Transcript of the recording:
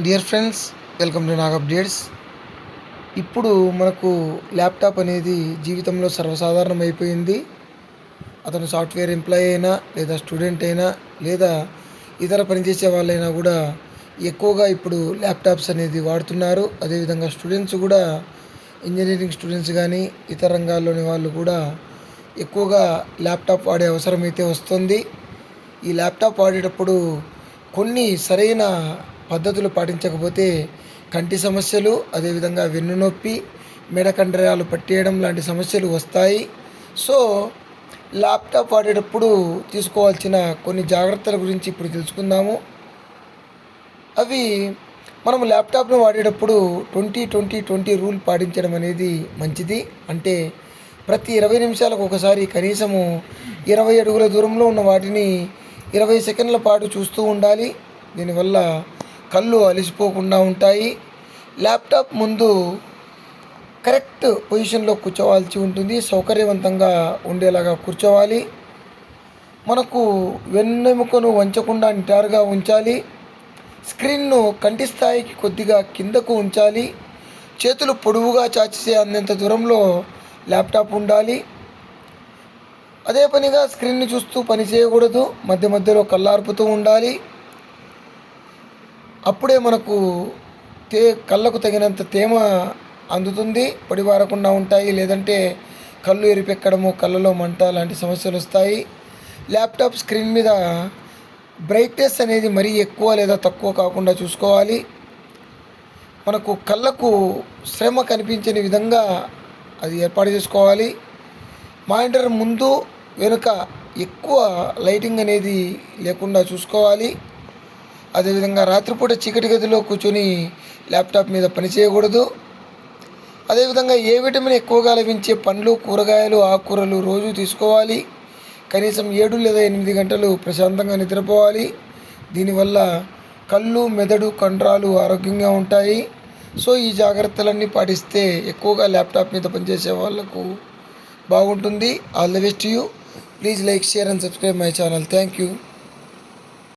Dear friends, welcome to Nag updates. ఇప్పుడు మనకు laptop అనేది జీవితంలో సర్వసాధారణం అయిపోయింది. అతను సాఫ్ట్వేర్ ఎంప్లాయీ అయినా, లేదా స్టూడెంట్ అయినా, లేదా ఇతర పనిచేసే వాళ్ళైనా కూడా ఎక్కువగా ఇప్పుడు ల్యాప్టాప్స్ అనేది వాడుతున్నారు. అదేవిధంగా స్టూడెంట్స్ కూడా, ఇంజనీరింగ్ స్టూడెంట్స్ కానీ, ఇతర రంగాల్లోని వాళ్ళు కూడా ఎక్కువగా ల్యాప్టాప్ వాడే అవసరం అయితే వస్తుంది. ఈ ల్యాప్టాప్ వాడేటప్పుడు కొన్ని సరైన పద్ధతులు పాటించకపోతే కంటి సమస్యలు, అదేవిధంగా వెన్నునొప్పి, మెడ కండరాలు పట్టేయడం లాంటి సమస్యలు వస్తాయి. సో ల్యాప్టాప్ వాడేటప్పుడు తీసుకోవాల్సిన కొన్ని జాగ్రత్తల గురించి ఇప్పుడు తెలుసుకుందాము. అవి మనం ల్యాప్టాప్ను వాడేటప్పుడు 20-20-20 రూల్ పాటించడం అనేది మంచిది. అంటే ప్రతి 20 నిమిషాలకు ఒకసారి కనీసము 20 అడుగుల దూరంలో ఉన్న వాటిని 20 సెకండ్ల పాటు చూస్తూ ఉండాలి. దీనివల్ల కళ్ళు అలసిపోకుండా ఉంటాయి. ల్యాప్టాప్ ముందు కరెక్ట్ పొజిషన్లో కూర్చోవాల్సి ఉంటుంది. సౌకర్యవంతంగా ఉండేలాగా కూర్చోవాలి. మనకు వెన్నెముకను వంచకుండా నిటారుగా ఉంచాలి. స్క్రీన్ను కంటి స్థాయికి కొద్దిగా కిందకు ఉంచాలి. చేతులు పొడవుగా చాచేసే అందంత దూరంలో ల్యాప్టాప్ ఉండాలి. అదే పనిగా స్క్రీన్ని చూస్తూ పని చేయకూడదు. మధ్య మధ్యలో కళ్ళార్పుతూ ఉండాలి. అప్పుడే మనకు కళ్ళకు తగినంత తేమ అందుతుంది, పొడిబారకుండా ఉంటాయి. లేదంటే కళ్ళు ఎరిపెక్కడము, కళ్ళలో మంట లాంటి సమస్యలు వస్తాయి. ల్యాప్టాప్ స్క్రీన్ మీద బ్రైట్నెస్ అనేది మరీ ఎక్కువ లేదా తక్కువ కాకుండా చూసుకోవాలి. మనకు కళ్ళకు శ్రమ కనిపించని విధంగా అది ఏర్పాటు చేసుకోవాలి. మానిటర్ ముందు వెనుక ఎక్కువ లైటింగ్ అనేది లేకుండా చూసుకోవాలి. అదేవిధంగా రాత్రిపూట చీకటి గదిలో కూర్చొని ల్యాప్టాప్ మీద పని చేయకూడదు. అదేవిధంగా ఏ విటమిన్ ఎక్కువగా లభించే పండ్లు, కూరగాయలు, ఆకుకూరలు రోజు తీసుకోవాలి. కనీసం 7 లేదా 8 గంటలు ప్రశాంతంగా నిద్రపోవాలి. దీనివల్ల కళ్ళు, మెదడు, కండరాలు ఆరోగ్యంగా ఉంటాయి. సో ఈ జాగ్రత్తలన్నీ పాటిస్తే ఎక్కువగా ల్యాప్టాప్ మీద పనిచేసే వాళ్ళకు బాగుంటుంది. All the best you. Please like, share and subscribe my channel. Thank you.